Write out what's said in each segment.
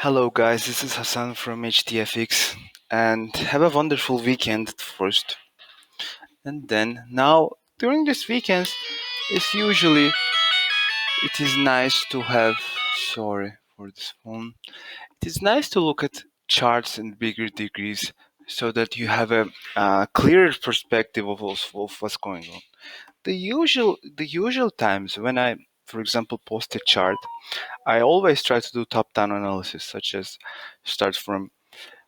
Hello guys, this is Hassan from HTFX and have a wonderful weekend first. And then now during this weekends it's usually it is nice to have sorry for this phone. It is nice to look at charts in bigger degrees so that you have a clearer perspective of what's going on. The usual times when I for example post a chart, I always try to do top-down analysis such as start from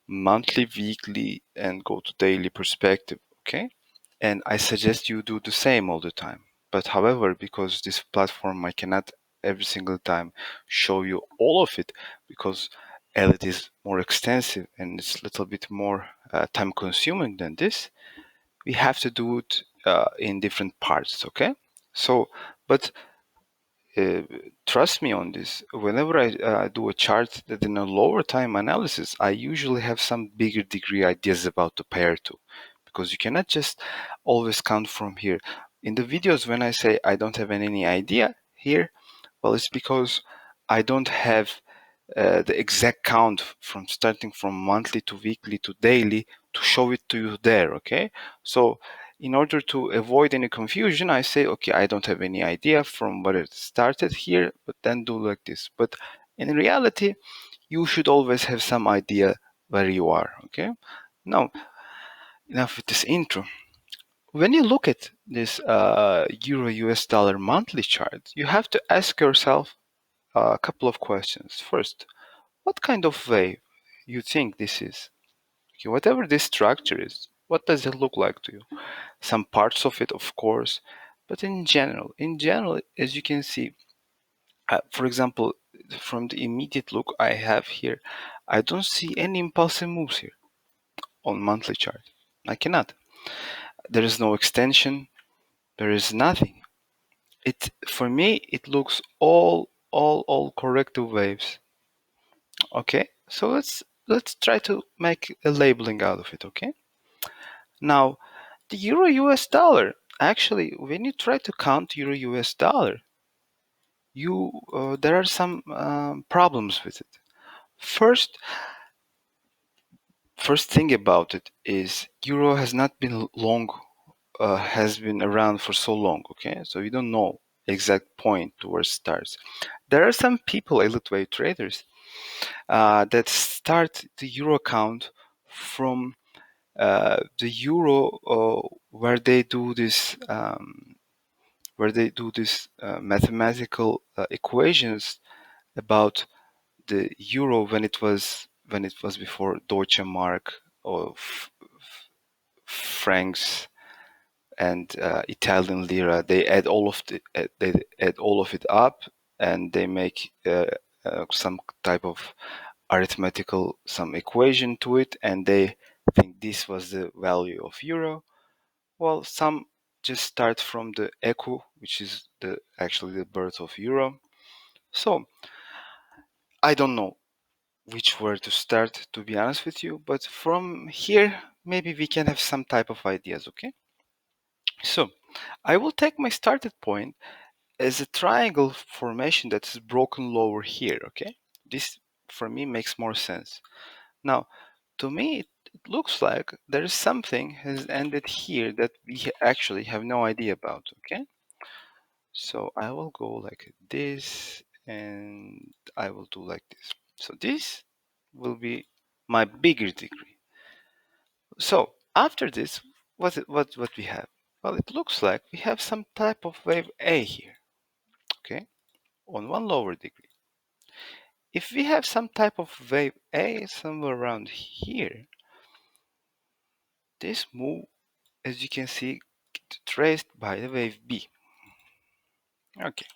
monthly, weekly, and go to daily perspective. Okay. And I suggest you do the same all the time. But however, because this platform, I cannot every single time show you all of it because Elliott is more extensive and it's a little bit more time consuming than this. We have to do it in different parts. Okay. So, but uh, trust me on this. Whenever I do a chart that in a lower time analysis, I usually have some bigger degree ideas about the pair too, because you cannot just always count from here. In the videos, when I say I don't have any idea here, well, it's because I don't have the exact count from starting from monthly to weekly to daily to show it to you there. Okay, so in order to avoid any confusion, I say, okay, I don't have any idea from where it started here, but then do like this. But in reality, you should always have some idea where you are. Okay, now enough with this intro. When you look at this Euro US dollar monthly chart, you have to ask yourself a couple of questions. First, what kind of wave you think this is? Okay, whatever this structure is, what does it look like to you? Some parts of it, of course, but in general, as you can see, for example, from the immediate look I have here, I don't see any impulsive moves here on monthly chart. I cannot. There is no extension. There is nothing. It for me it looks all corrective waves. Okay, so let's try to make a labeling out of it. Okay, now the euro US dollar. Actually, when you try to count euro US dollar, you there are some problems with it. First thing about it is euro has not been has been around for so long. Okay, so you don't know exact point to where it starts. There are some people, Elliott wave traders, that start the euro count from the euro where they do this mathematical equations about the euro when it was before Deutsche Mark or francs and Italian lira. They add all of it up and they make some type of arithmetical some equation to it, and they think this was the value of euro. Well, some just start from the echo, which is the actually the birth of euro. So I don't know which word to start, to be honest with you, but from here maybe we can have some type of ideas. Okay, so I will take my started point as a triangle formation that is broken lower here. Okay, this for me makes more sense. Now to me it looks like there is something has ended here that we actually have no idea about. Okay, so I will go like this and I will do like this. So this will be my bigger degree. So after this, what we have? Well, it looks like we have some type of wave A here, okay, on one lower degree. If we have some type of wave A somewhere around here, this move, as you can see, traced by the wave B. Okay.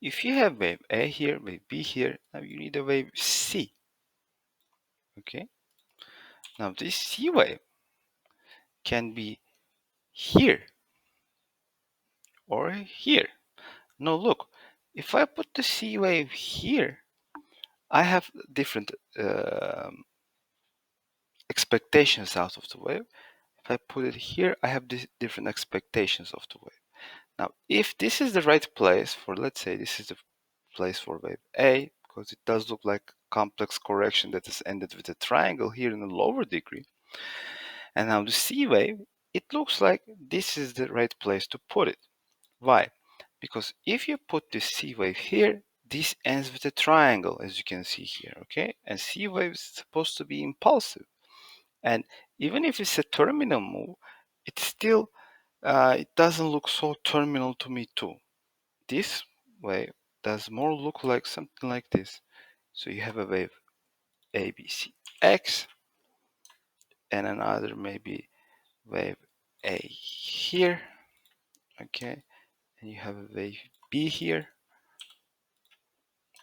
If you have wave A here, wave B here, now you need a wave C. Okay. Now this C wave can be here or here. Now look, if I put the C wave here, I have different expectations out of the wave. If I put it here, I have different expectations of the wave. Now, if this is the right place for, let's say this is the place for wave A, because it does look like complex correction that has ended with a triangle here in the lower degree. And now the C wave, it looks like this is the right place to put it. Why? Because if you put this C wave here, this ends with a triangle, as you can see here, okay? And C wave is supposed to be impulsive. And even if it's a terminal move, it still it doesn't look so terminal to me too. This wave does more look like something like this. So you have a wave A, B, C, X, and another maybe wave A here, okay? And you have a wave B here,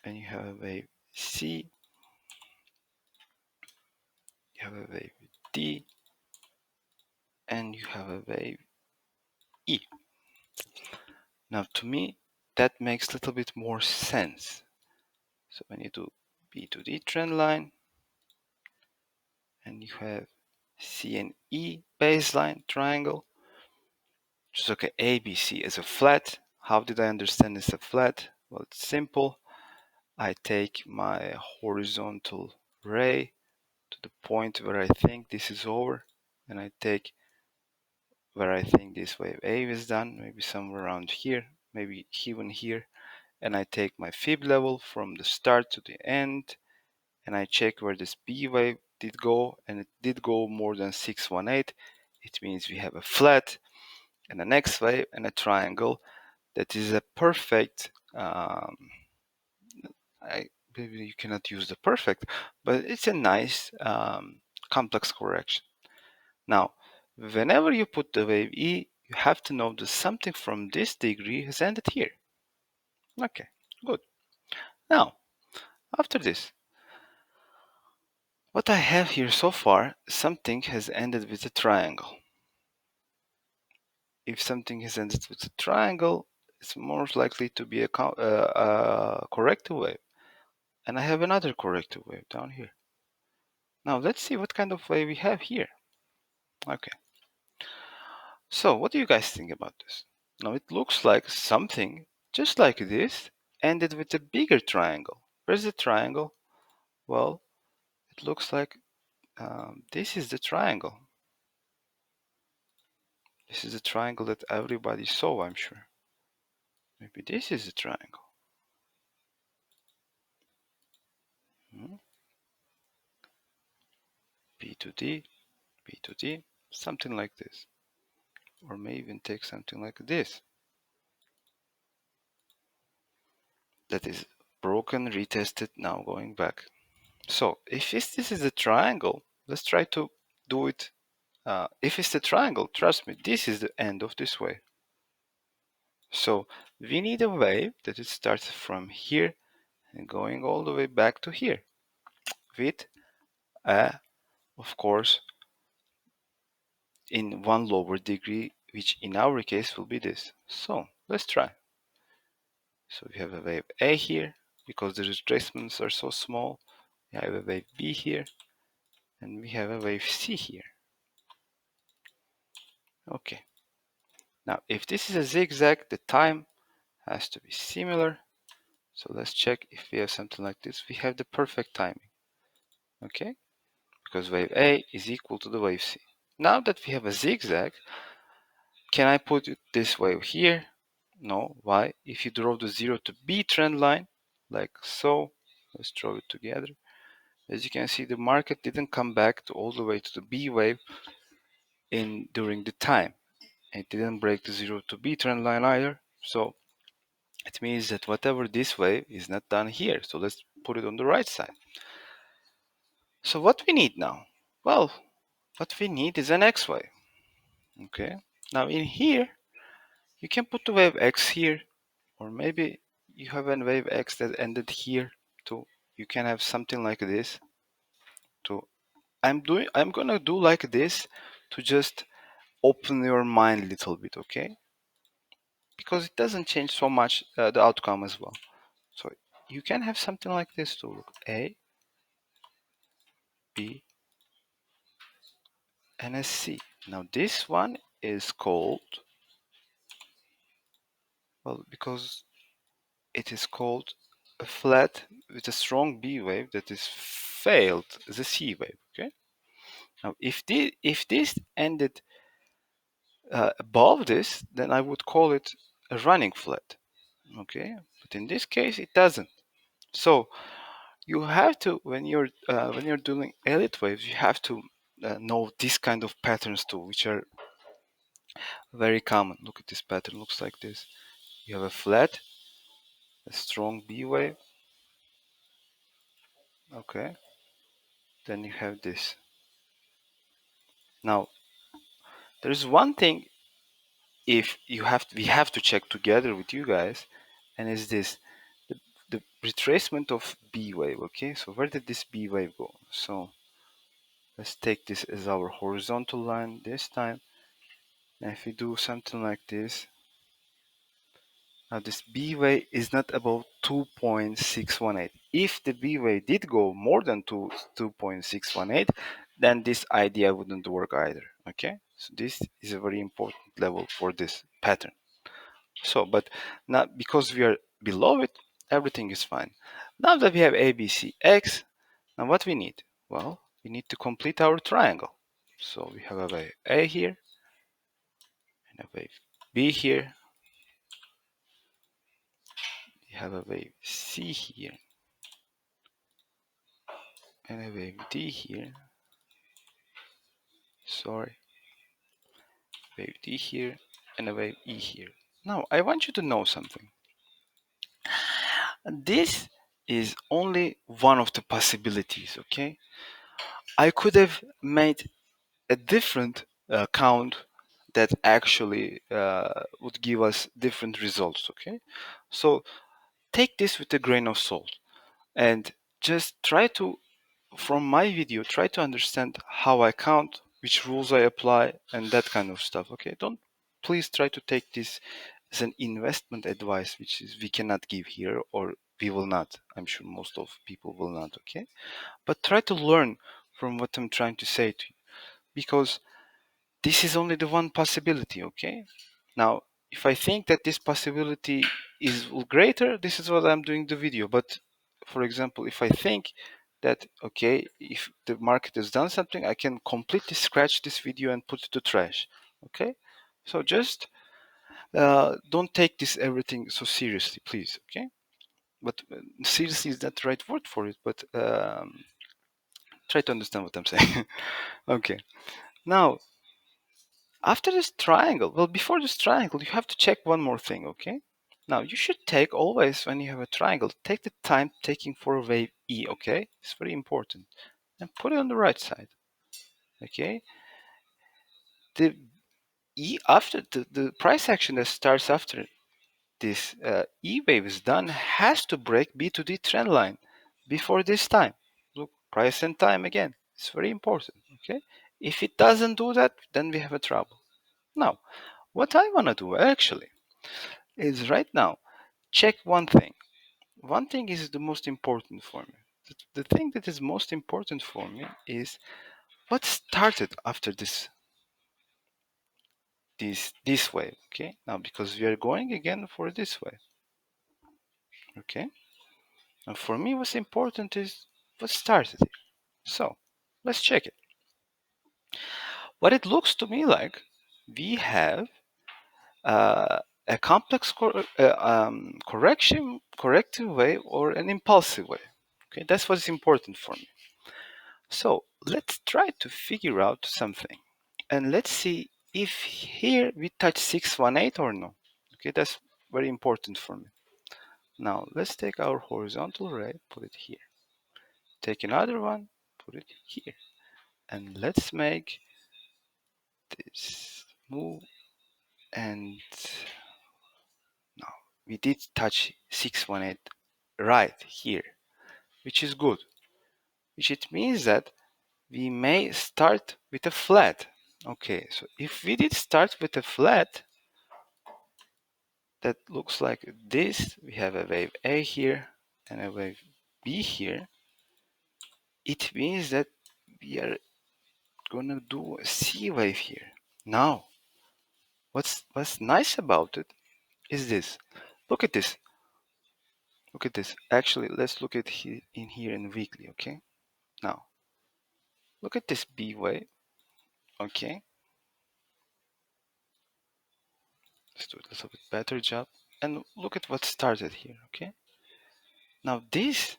and you have a wave C, you have a wave D, and you have a wave E. Now to me, that makes a little bit more sense. So when you do B to D trend line, and you have C and E baseline triangle, just look at ABC as a flat. How did I understand this a flat? Well, it's simple. I take my horizontal ray to the point where I think this is over, and I take where I think this wave A is done, maybe somewhere around here, maybe even here, and I take my fib level from the start to the end, and I check where this B wave did go, and it did go more than 618. It means we have a flat and an X wave and a triangle that is a perfect maybe you cannot use the perfect, but it's a nice complex correction. Now, whenever you put the wave E, you have to know that something from this degree has ended here. Okay, good. Now, after this, what I have here so far, something has ended with a triangle. If something has ended with a triangle, it's more likely to be a corrective wave. And I have another corrective wave down here. Now let's see what kind of wave we have here. Okay. So what do you guys think about this? Now it looks like something just like this ended with a bigger triangle. Where's the triangle? Well, it looks like this is the triangle. This is the triangle that everybody saw, I'm sure. Maybe this is the triangle. B to D, B to D, something like this. Or may even take something like this. That is broken, retested, now going back. So if this is a triangle, let's try to do it. If it's a triangle, trust me, this is the end of this wave. So we need a wave that it starts from here and going all the way back to here with, of course, in one lower degree, which in our case will be this. So let's try. So we have a wave A here, because the retracements are so small. We have a wave B here, and we have a wave C here. Okay. Now, if this is a zigzag, the time has to be similar. So let's check if we have something like this. We have the perfect timing. Okay? Because wave A is equal to the wave C. Now that we have a zigzag, can I put this wave here? No. Why? If you draw the 0 to B trend line, like so, let's draw it together. As you can see, the market didn't come back to all the way to the B wave during the time. It didn't break the 0 to B trend line either. So it means that whatever this wave is not done here. So let's put it on the right side. So what we need now? Well, what we need is an X wave. Okay. Now in here, you can put the wave X here, or maybe you have a wave X that ended here too. You can have something like this. I'm gonna do like this to just open your mind a little bit, okay? Because it doesn't change so much the outcome as well. So you can have something like this to look A, B, and a C. Now this one is called, well, because it is called a flat with a strong B wave that is failed as a C wave. Okay. Now, if this ended above this, then I would call it a running flat. Okay, but in this case, it doesn't. So you have to, when you're doing Elliott waves, you have to know this kind of patterns too, which are very common. Look at this pattern. Looks like this. You have a flat, a strong B wave. Okay. Then you have this. Now, there is one thing if we have to check together with you guys, and is this the retracement of B wave. Okay, so where did this B wave go? So let's take this as our horizontal line this time. And if we do something like this, now this B wave is not above 2.618. If the B wave did go more than 2.618, then this idea wouldn't work either. Okay, so this is a very important level for this pattern. So, but not because we are below it, everything is fine. Now that we have A, B, C, X, now what we need? Well, we need to complete our triangle. So we have a wave A here, and a wave B here. We have a wave C here, and a wave D here. Sorry, wave D here, and a wave E here. Now, I want you to know something. This is only one of the possibilities, okay? I could have made a different count that actually would give us different results, okay? So take this with a grain of salt and just try to, from my video, try to understand how I count, which rules I apply, and that kind of stuff, okay? Don't please try to take this as an investment advice, which is we cannot give here, or we will not. I'm sure most of people will not, okay? But try to learn from what I'm trying to say to you, because this is only the one possibility, okay? Now, if I think that this possibility is greater, this is what I'm doing the video. But for example, if I think that, okay, if the market has done something, I can completely scratch this video and put it to trash, okay? So just don't take this everything so seriously, please, okay? But seriously is not the right word for it, but try to understand what I'm saying. Okay, now, after this triangle, well, before this triangle, you have to check one more thing, okay? Now, you should take always, when you have a triangle, take the time taking for wave E, okay? It's very important. And put it on the right side, okay? The E after the price action that starts after this E wave is done has to break B to D trend line before this time. Look, price and time again. It's very important, okay? If it doesn't do that, then we have a trouble. Now, what I want to do actually is right now check one thing. One thing is the most important for me. The thing that is most important for me is what started after this way. Okay, now because we are going again for this way. Okay, and for me what's important is what started it. So let's check it. What it looks to me like, we have a complex corrective wave or an impulsive wave. Okay, that's what's important for me. So let's try to figure out something, and let's see if here we touch 618 or no. Okay, that's very important for me. Now let's take our horizontal ray, put it here. Take another one, put it here, and let's make this move. And now we did touch 618 right here, which is good, which it means that we may start with a flat. Okay, so if we did start with a flat that looks like this, we have a wave A here and a wave B here, it means that we are gonna do a C wave here. Now, what's nice about it is this. Look at this. Look at this. Actually, let's look at in here in weekly, okay? Now, look at this B wave, okay? Let's do a little bit better job. And look at what started here, okay? Now this,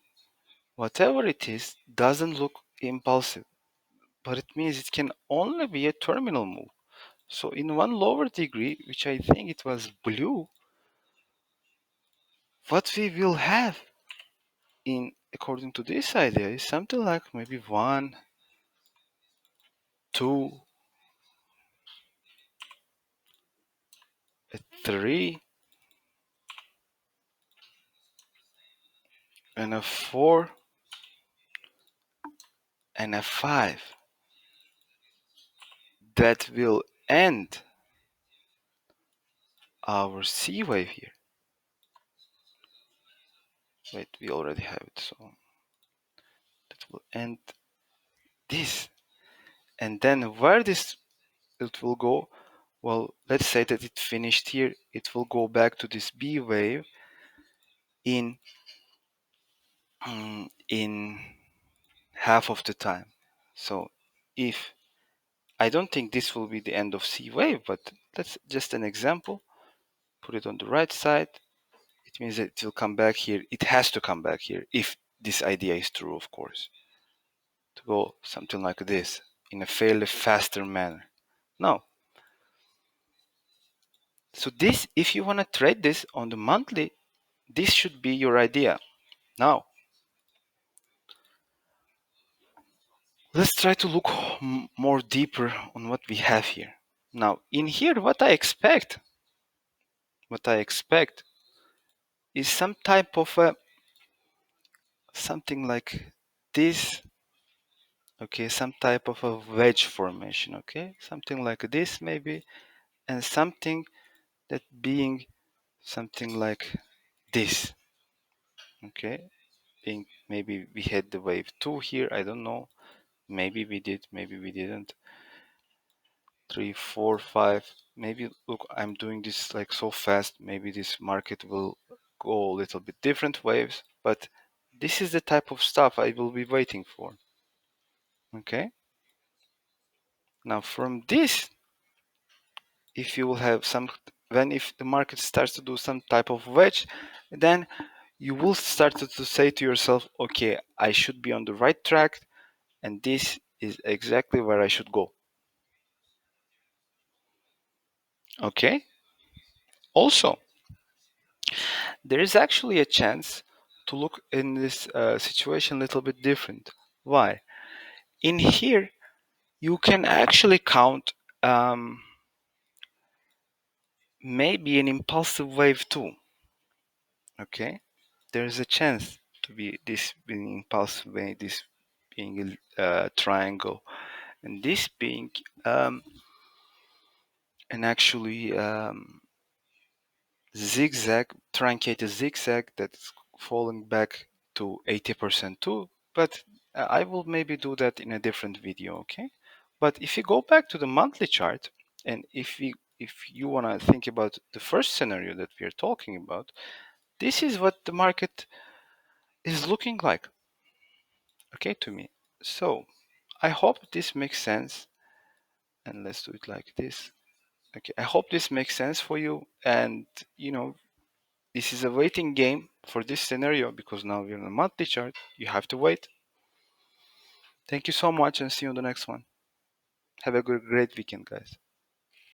whatever it is, doesn't look impulsive, but it means it can only be a terminal move. So in one lower degree, which I think it was blue, what we will have in according to this idea is something like maybe 1, 2, a 3, and a 4, and a 5 that will end our C wave here. Wait, we already have it, so that will end this. And then where this it will go, well, let's say that it finished here, it will go back to this B wave in in half of the time. So if I don't think this will be the end of C wave, but that's just an example. Put it on the right side. It means that it will come back here. It has to come back here if this idea is true, of course, to go something like this in a fairly faster manner. Now, so this, if you want to trade this on the monthly, this should be your idea. Now, let's try to look more deeper on what we have here. Now, in here, what I expect is some type of a something like this, okay, some type of a wedge formation, okay, something like this maybe, and something that being something like this, okay, being maybe we had the wave 2 here, I don't know, maybe we did, maybe we didn't. 3, 4, 5, maybe, look, I'm doing this like so fast, maybe this market will go a little bit different waves, but this is the type of stuff I will be waiting for. Okay, now from this, if you will have some, when if the market starts to do some type of wedge, then you will start to say to yourself, okay, I should be on the right track, and this is exactly where I should go. Okay, also there is actually a chance to look in this situation a little bit different. Why? In here, you can actually count maybe an impulsive wave too. Okay, there is a chance to be this being impulsive wave, this being a triangle, and this being an actually zigzag, truncated zigzag that's falling back to 80% too, but I will maybe do that in a different video, okay? But if you go back to the monthly chart, and if you want to think about the first scenario that we are talking about, this is what the market is looking like, okay, to me. So I hope this makes sense, and let's do it like this. Okay, I hope this makes sense for you, and you know, this is a waiting game for this scenario because now we're on a monthly chart. You have to wait. Thank you so much and see you on the next one. Have a great weekend, guys.